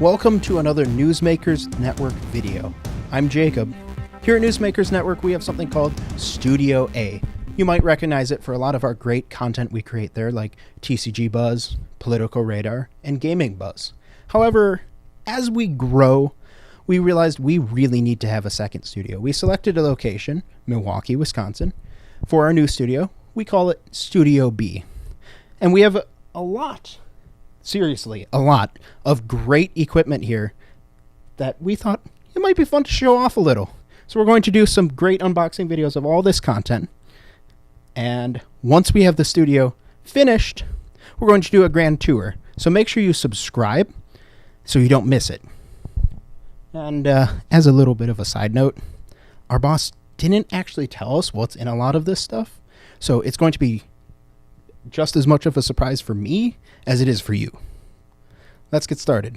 Welcome to another Newsmakers Network video. I'm Jacob. Here at Newsmakers Network, we have something called Studio A. You might recognize it for a lot of our great content we create there, like TCG Buzz, Political Radar, and Gaming Buzz. However, as we grow, we realized we really need to have a second studio. We selected a location, Milwaukee, Wisconsin, for our new studio. We call it Studio B. And we have a lot of great equipment here that we thought it might be fun to show off a little. So we're going to do some great unboxing videos of all this content. And once we have the studio finished, we're going to do a grand tour. So make sure you subscribe so you don't miss it. And as a little bit of a side note, our boss didn't actually tell us what's in a lot of this stuff. So it's going to be just as much of a surprise for me as it is for you. Let's get started.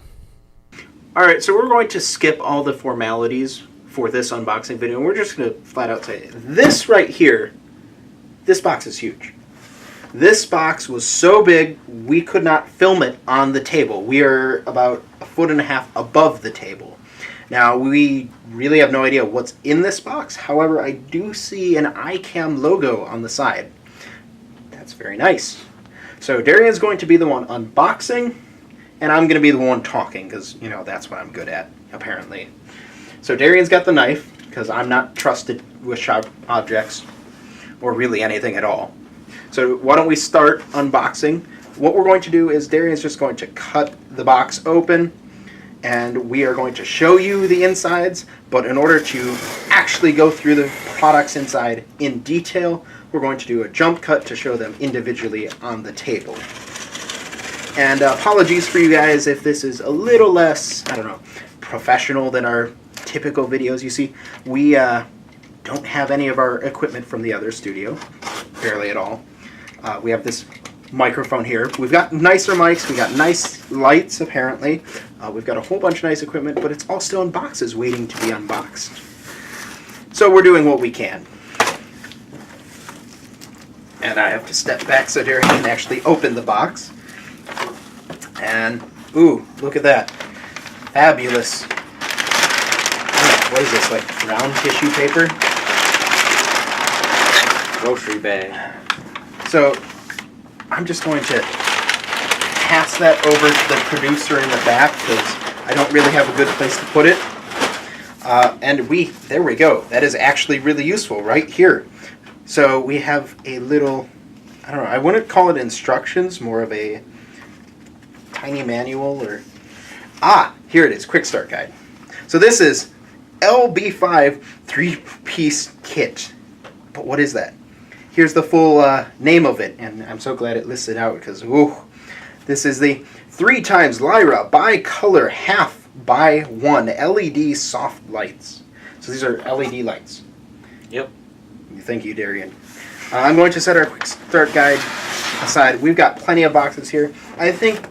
All right, so we're going to skip all the formalities for this unboxing video, and we're just going to flat out say, this right here, this box is huge. This box was so big, we could not film it on the table. We are about 1.5 feet above the table. Now, we really have no idea what's in this box. However, I do see an Ikan logo on the side. That's very nice. So Darian's going to be the one unboxing, and I'm going to be the one talking, because, you know, that's what I'm good at, apparently. So Darian's got the knife, because I'm not trusted with sharp objects, or really anything at all. So why don't we start unboxing? What we're going to do is Darian's just going to cut the box open, and we are going to show you the insides, but in order to actually go through the products inside in detail, we're going to do a jump cut to show them individually on the table. And apologies for you guys if this is a little less, I don't know, professional than our typical videos. You see, we don't have any of our equipment from the other studio, barely at all. We have this microphone here. We've got nicer mics, we got nice lights apparently. We've got a whole bunch of nice equipment, but it's all still in boxes waiting to be unboxed. So we're doing what we can. And I have to step back so Darian can actually open the box. And, ooh, look at that. Fabulous. What is this, like brown tissue paper? Grocery bag. So, I'm just going to pass that over to the producer in the back because I don't really have a good place to put it. There we go. That is actually really useful right here. So we have a little, I don't know, I wouldn't call it instructions, more of a tiny manual or, here it is, quick start guide. So this is LB5 3-piece kit. But what is that? Here's the full name of it, and I'm so glad it listed out because, this is the 3x Lyra Bi-Color Half by 1 LED soft lights. So these are LED lights. Yep. Thank you, Darian. I'm going to set our quick start guide aside. We've got plenty of boxes here. I think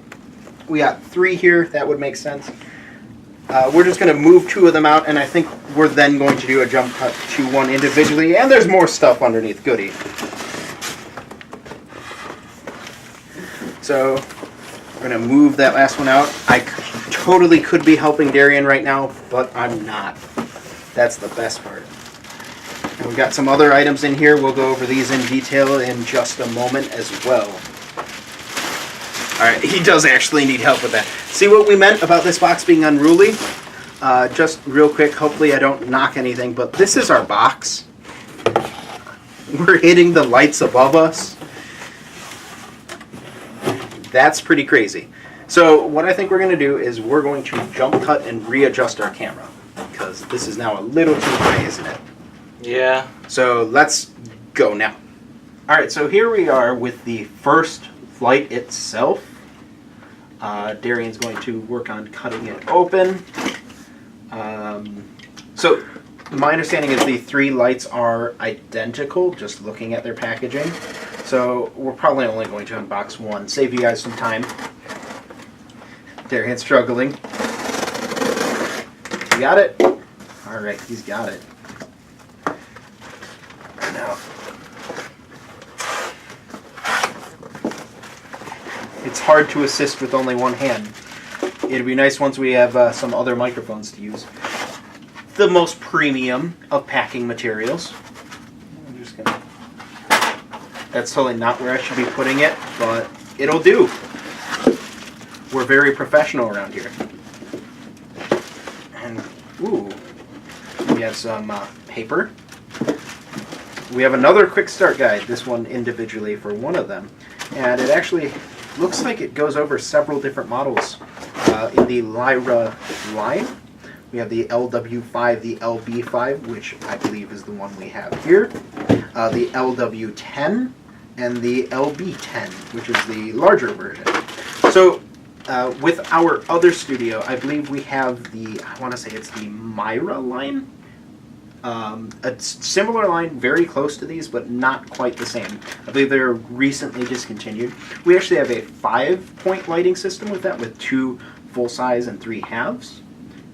we got 3 here. That would make sense. We're just going to move 2 of them out, and I think we're then going to do a jump cut to one individually, and there's more stuff underneath. Goody. So we're going to move that last one out. I totally could be helping Darian right now, but I'm not. That's the best part. And we've got some other items in here. We'll go over these in detail in just a moment as well. Alright, he does actually need help with that. See what we meant about this box being unruly? Just real quick, hopefully I don't knock anything, but this is our box. We're hitting the lights above us. That's pretty crazy. So what I think we're going to do is we're going to jump cut and readjust our camera. Because this is now a little too high, isn't it? Yeah. So let's go now. Alright, so here we are with the first flight itself. Darian's going to work on cutting it open. So my understanding is the 3 lights are identical, just looking at their packaging. So we're probably only going to unbox one, save you guys some time. Darian's struggling. You got it? Alright, he's got it. Now, it's hard to assist with only one hand. it'd be nice once we have some other microphones to use. The most premium of packing materials. I'm just gonna... That's totally not where I should be putting it, but it'll do. We're very professional around here. And, ooh, we have some paper. We have another quick start guide, this one individually for one of them. And it actually looks like it goes over several different models in the Lyra line. We have the LW5, the LB5, which I believe is the one we have here, the LW10, and the LB10, which is the larger version. So with our other studio, I believe we have the, I want to say it's the Myra line. A similar line, very close to these, but not quite the same. I believe they're recently discontinued. We actually have a 5-point lighting system with that, with 2 full size and 3 halves.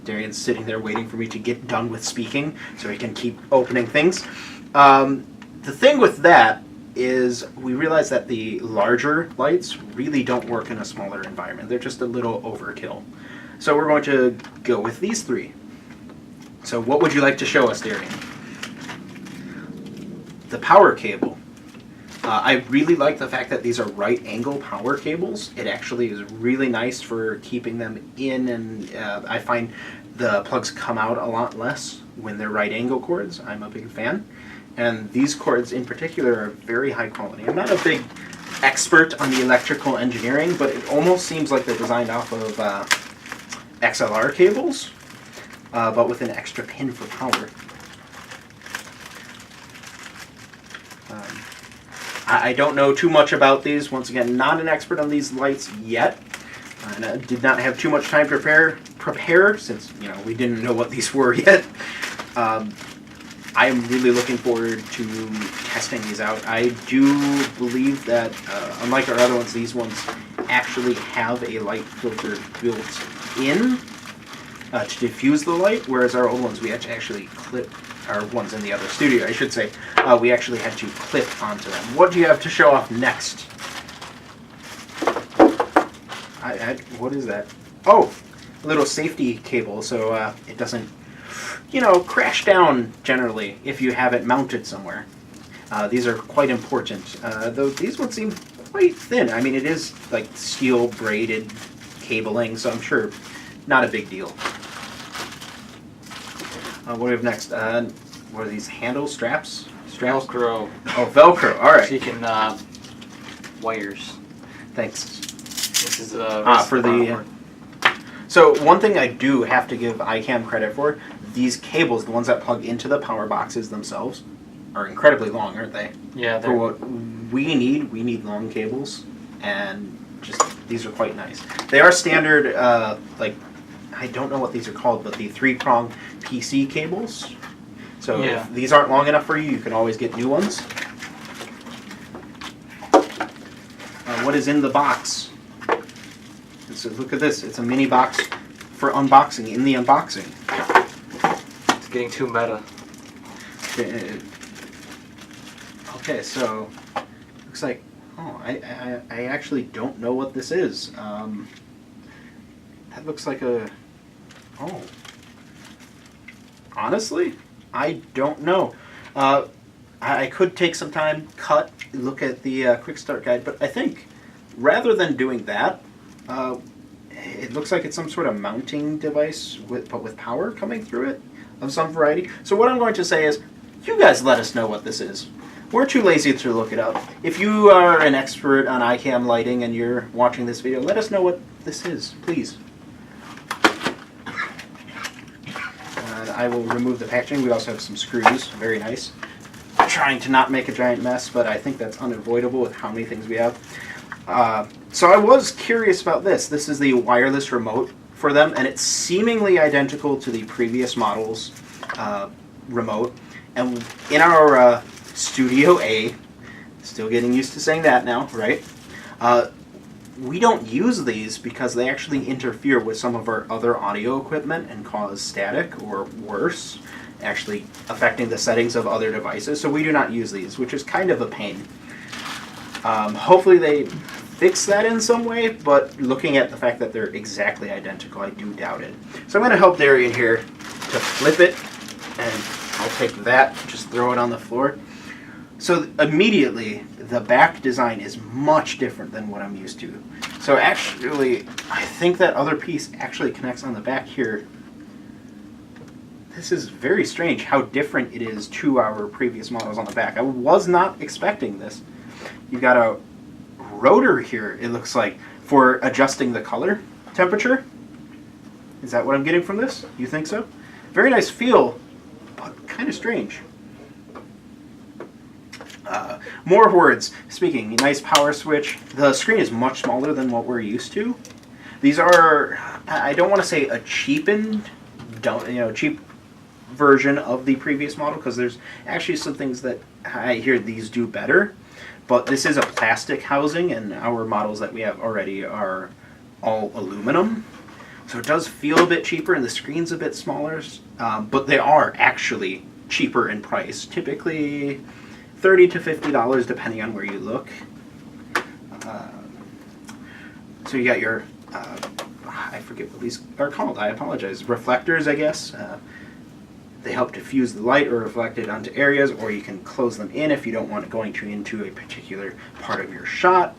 Darian's sitting there waiting for me to get done with speaking so he can keep opening things. The thing with that is we realize that the larger lights really don't work in a smaller environment. They're just a little overkill. So we're going to go with these 3. So what would you like to show us, Darian? The power cable. I really like the fact that these are right angle power cables. It actually is really nice for keeping them in, and I find the plugs come out a lot less when they're right angle cords. I'm a big fan. And these cords in particular are very high quality. I'm not a big expert on the electrical engineering, but it almost seems like they're designed off of XLR cables. But with an extra pin for power. I don't know too much about these. Once again, not an expert on these lights yet. And I did not have too much time to prepare since we didn't know what these were yet. I am really looking forward to testing these out. I do believe that, unlike our other ones, these ones actually have a light filter built in to diffuse the light, whereas our old ones we had to actually clip, our ones in the other studio, I should say, we actually had to clip onto them. What do you have to show off next? What is that? Oh, a little safety cable so it doesn't, crash down generally if you have it mounted somewhere. These are quite important, though these would seem quite thin. I mean, it is like steel braided cabling, so I'm sure not a big deal. What do we have next? What are these handle straps? Velcro. Oh, Velcro. All right. So you can wires. Thanks. This is for the. So one thing I do have to give Ikan credit for: these cables, the ones that plug into the power boxes themselves, are incredibly long, aren't they? Yeah. For what we need long cables, and just these are quite nice. They are standard, like. I don't know what these are called, but the 3-prong PC cables. So if these aren't long enough for you, you can always get new ones. What is in the box? So look at this. It's a mini box for unboxing in the unboxing. It's getting too meta. Okay, so looks like, I actually don't know what this is. That looks like a... Oh. Honestly, I don't know. I could take some time, look at the quick start guide, but I think rather than doing that, it looks like it's some sort of mounting device, but with power coming through it of some variety. So what I'm going to say is, you guys let us know what this is. We're too lazy to look it up. If you are an expert on iCam lighting and you're watching this video, let us know what this is, please. I will remove the packaging. We also have some screws. Very nice. Trying to not make a giant mess, but I think that's unavoidable with how many things we have. So I was curious about this. This is the wireless remote for them, and it's seemingly identical to the previous model's remote. And in our Studio A, still getting used to saying that now, right? We don't use these because they actually interfere with some of our other audio equipment and cause static, or worse, actually affecting the settings of other devices. So we do not use these, which is kind of a pain. Hopefully they fix that in some way, but looking at the fact that they're exactly identical, I do doubt it. So I'm going to help Darian here to flip it, and I'll take that, just throw it on the floor. So immediately, the back design is much different than what I'm used to. So actually, I think that other piece actually connects on the back here. This is very strange how different it is to our previous models on the back. I was not expecting this. You got a rotor here, it looks like, for adjusting the color temperature. Is that what I'm getting from this? You think so? Very nice feel, but kind of strange. More words. Speaking, nice power switch. The screen is much smaller than what we're used to. These are, I don't want to say a cheapened, cheap version of the previous model, because there's actually some things that I hear these do better. But this is a plastic housing, and our models that we have already are all aluminum. So it does feel a bit cheaper, and the screen's a bit smaller, but they are actually cheaper in price. Typically $30 to $50 depending on where you look. So you got your, I forget what these are called, I apologize, reflectors, I guess. They help diffuse the light or reflect it onto areas, or you can close them in if you don't want it going into a particular part of your shot.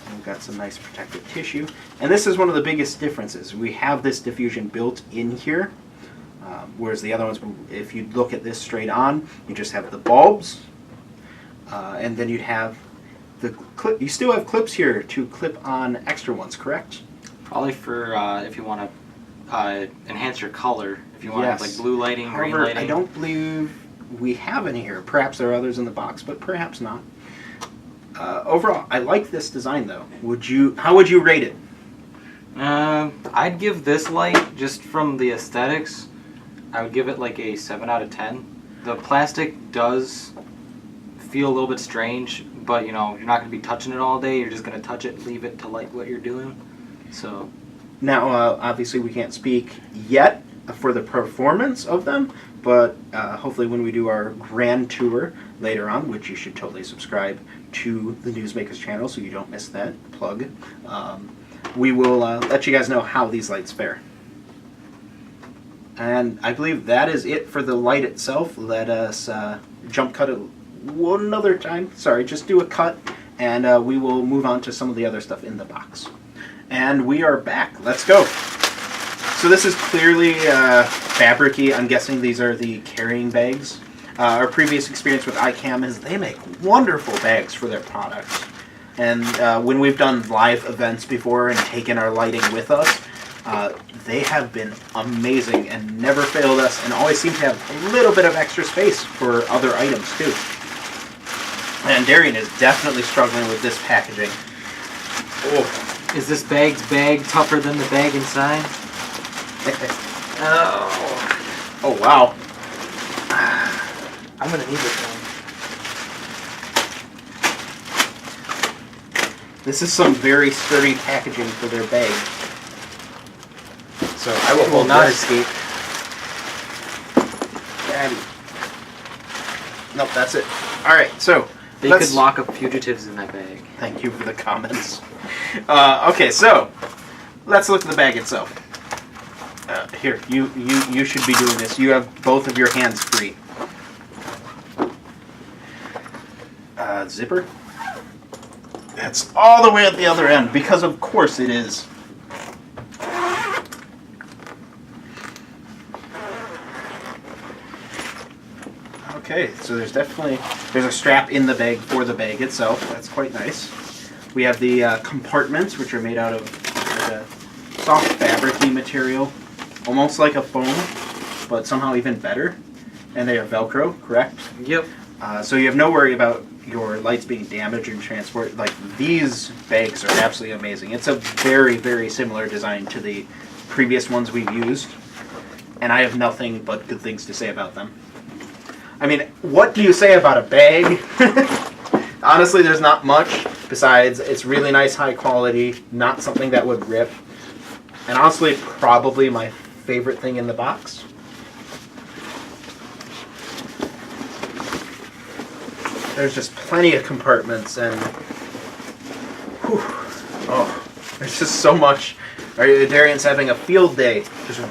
And we've got some nice protective tissue. And this is one of the biggest differences. We have this diffusion built in here, whereas the other ones, if you look at this straight on, you just have the bulbs, and then you'd have the clip. You still have clips here to clip on extra ones, correct? Probably for if you want to enhance your color. If you want Yes. like blue lighting, However, green lighting. I don't believe we have any here. Perhaps there are others in the box, but perhaps not. Overall, I like this design though. How would you rate it? I'd give this light, just from the aesthetics, I would give it like a 7 out of 10. The plastic does feel a little bit strange, but you're not going to be touching it all day. You're just going to touch it, leave it to light what you're doing. So Now, obviously we can't speak yet for the performance of them, but hopefully when we do our grand tour later on, which you should totally subscribe to the Newsmakers channel so you don't miss that plug, we will let you guys know how these lights fare. And I believe that is it for the light itself. Let us jump cut it one other time. Sorry, just do a cut, and we will move on to some of the other stuff in the box. And we are back. Let's go. So this is clearly fabric-y. I'm guessing these are the carrying bags. Our previous experience with Ikan is they make wonderful bags for their products. And when we've done live events before and taken our lighting with us, they have been amazing and never failed us, and always seem to have a little bit of extra space for other items too. And Darian is definitely struggling with this packaging. Oh. is this bag's bag tougher than the bag inside? Oh. Oh wow. I'm gonna need this one. This is some very sturdy packaging for their bag. So I will not this. escape. And nope, that's it. All right, so They could lock up fugitives in that bag. Thank you for the comments. Okay, so let's look at the bag itself. Here, you should be doing this. You have both of your hands free. Zipper. It's all the way at the other end, because of course it is. Okay, so there's a strap in the bag for the bag itself. That's quite nice. We have the compartments, which are made out of a soft fabric-y material, almost like a foam, but somehow even better. And they are Velcro, correct? Yep. So you have no worry about your lights being damaged in transport. Like, these bags are absolutely amazing. It's a very, very similar design to the previous ones we've used, and I have nothing but good things to say about them. I mean, what do you say about a bag? Honestly, there's not much besides it's really nice, high quality, not something that would rip, and honestly, probably my favorite thing in the box. There's just plenty of compartments, and Whew. Oh, there's just so much. Darian's having a field day, just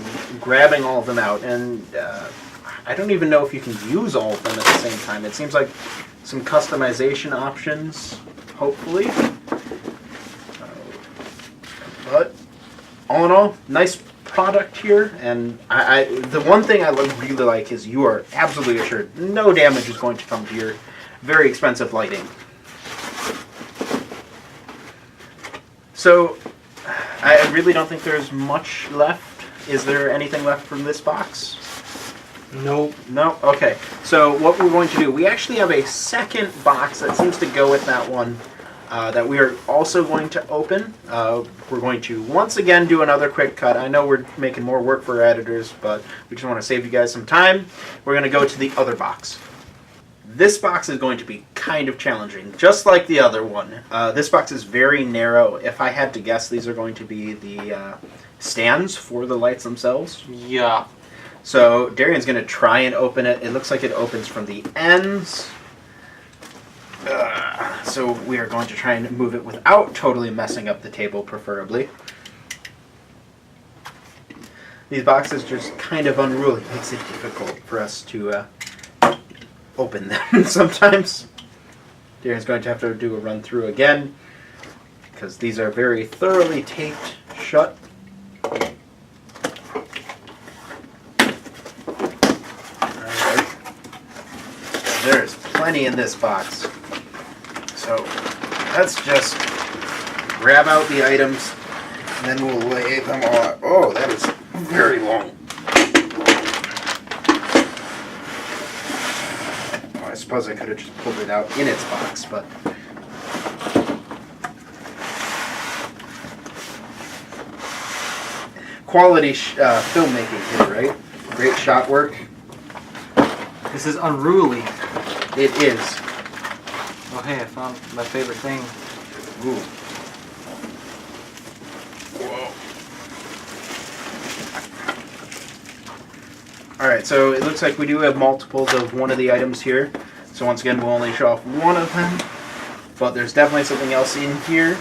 grabbing all of them out, and I don't even know if you can use all of them at the same time. It seems like some customization options, hopefully. But all in all, nice product here, and the one thing I really like is you are absolutely assured no damage is going to come to your very expensive lighting. So, I really don't think there's much left. Is there anything left from this box? Nope. No? Okay. So what we're going to do, we actually have a second box that seems to go with that one that we are also going to open. We're going to once again do another quick cut. I know we're making more work for our editors, but we just want to save you guys some time. We're going to go to the other box. This box is going to be kind of challenging, just like the other one. This box is very narrow. If I had to guess, these are going to be the stands for the lights themselves. Yeah. So Darian's going to try and open it. It looks like it opens from the ends. So we are going to try and move it without totally messing up the table, preferably. These boxes just kind of unruly. It makes it difficult for us to open them sometimes. Darren's going to have to do a run through again because these are very thoroughly taped shut. Alright. There's plenty in this box. So let's just grab out the items and then we'll lay them all out. Oh, that is very long. I suppose I could have just pulled it out in its box, but quality filmmaking here, right? Great shot work. This is unruly. It is. Oh hey, I found my favorite thing. Ooh. Whoa. Alright, so it looks like we do have multiples of one of the items here. So once again, we'll only show off one of them. But there's definitely something else in here.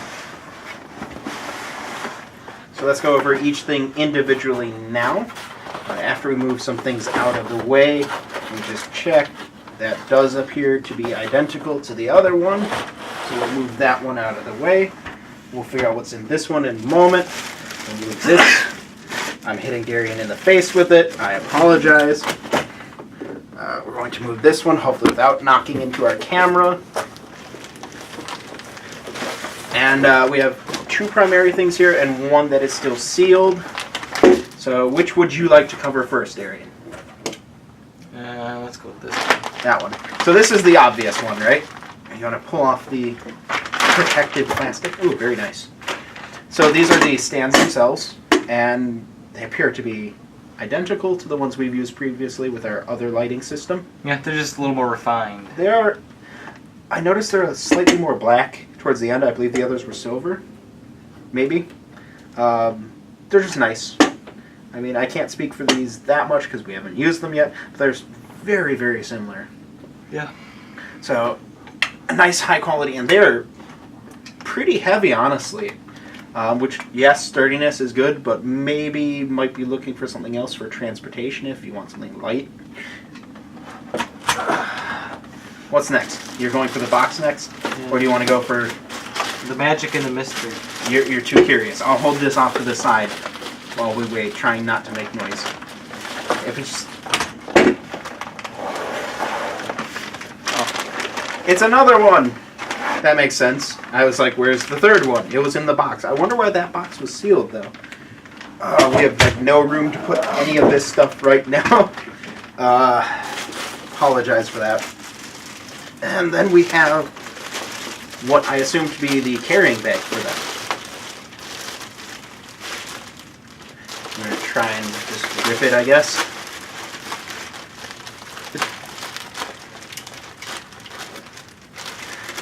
So let's go over each thing individually now. After we move some things out of the way, we just check. That does appear to be identical to the other one. So we'll move that one out of the way. We'll figure out what's in this one in a moment. We'll move this. I'm hitting Darian in the face with it. I apologize. We're going to move this one, hopefully without knocking into our camera. And we have two primary things here and one that is still sealed. So which would you like to cover first, Darian? Let's go with this one. That one. So this is the obvious one, right? You want to pull off the protective plastic. Ooh, very nice. So these are the stands themselves, and they appear to be identical to the ones we've used previously with our other lighting system. Yeah, they're just a little more refined. They are. I noticed they're slightly more black towards the end. I believe the others were silver. Maybe. They're just nice. I mean, I can't speak for these that much because we haven't used them yet, but they're very, very similar. Yeah. So, a nice high quality, and they're pretty heavy, honestly. Which, yes, sturdiness is good, but maybe might be looking for something else for transportation if you want something light. What's next? You're going for the box next? Yeah. Or do you want to go for... the magic and the mystery. You're too curious. I'll hold this off to the side while we wait, trying not to make noise. If it's just... Oh. It's another one! That makes sense. I was like, where's the third one? It was in the box. I wonder why that box was sealed, though. We have like, no room to put any of this stuff right now. Apologize for that. And then we have what I assume to be the carrying bag for them. I'm going to try and just rip it, I guess.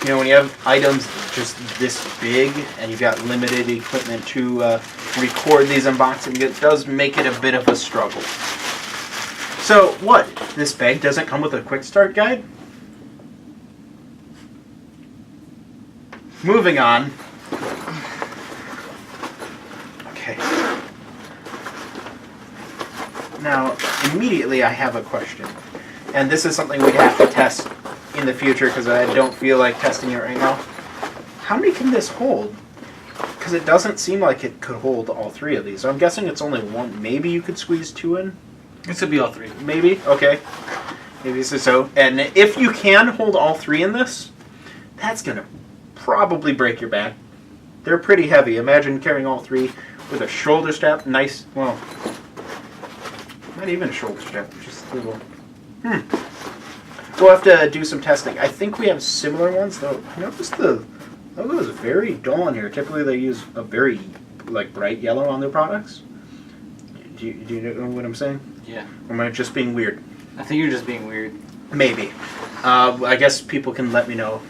You know, when you have items just this big and you've got limited equipment to record these unboxings, it does make it a bit of a struggle. So, what? This bag doesn't come with a quick start guide? Moving on. Now, immediately I have a question. And this is something we'd have to test in the future because I don't feel like testing it right now. How many can this hold? Because it doesn't seem like it could hold all 3 of these. So I'm guessing it's only one. Maybe you could squeeze 2 in? This would be all 3. Maybe? Okay. Maybe so. And if you can hold all 3 in this, that's going to probably break your back. They're pretty heavy. Imagine carrying all 3 with a shoulder strap. Nice. Well, not even a shoulder strap. Just a little... We'll have to do some testing. I think we have similar ones, though. Notice the logo is very dull on here. Typically they use a very bright yellow on their products. Do you know what I'm saying? Yeah. Or am I just being weird? I think you're just being weird. Maybe. I guess people can let me know.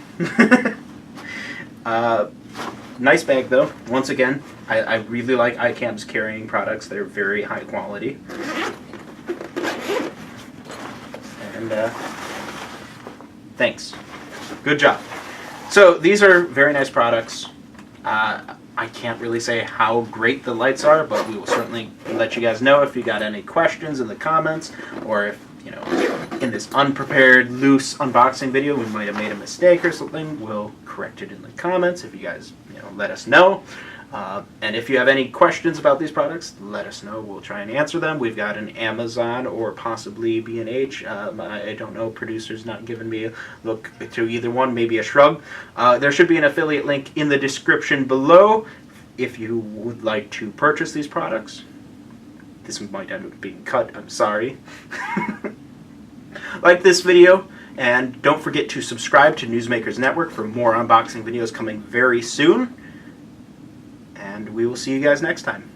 Nice bag, though. Once again, I really like Ikan's carrying products. They're very high quality. And thanks. Good job. So these are very nice products. I can't really say how great the lights are, but we will certainly let you guys know if you got any questions in the comments, or if, in this unprepared, loose unboxing video we might have made a mistake or something. We'll correct it in the comments if you guys, let us know. And if you have any questions about these products, let us know. We'll try and answer them. We've got an Amazon or possibly B&H. I don't know. Producer's not giving me a look to either one. Maybe a shrug. There should be an affiliate link in the description below if you would like to purchase these products. This might end up being cut. I'm sorry. Like this video. And don't forget to subscribe to Newsmakers Network for more unboxing videos coming very soon. And we will see you guys next time.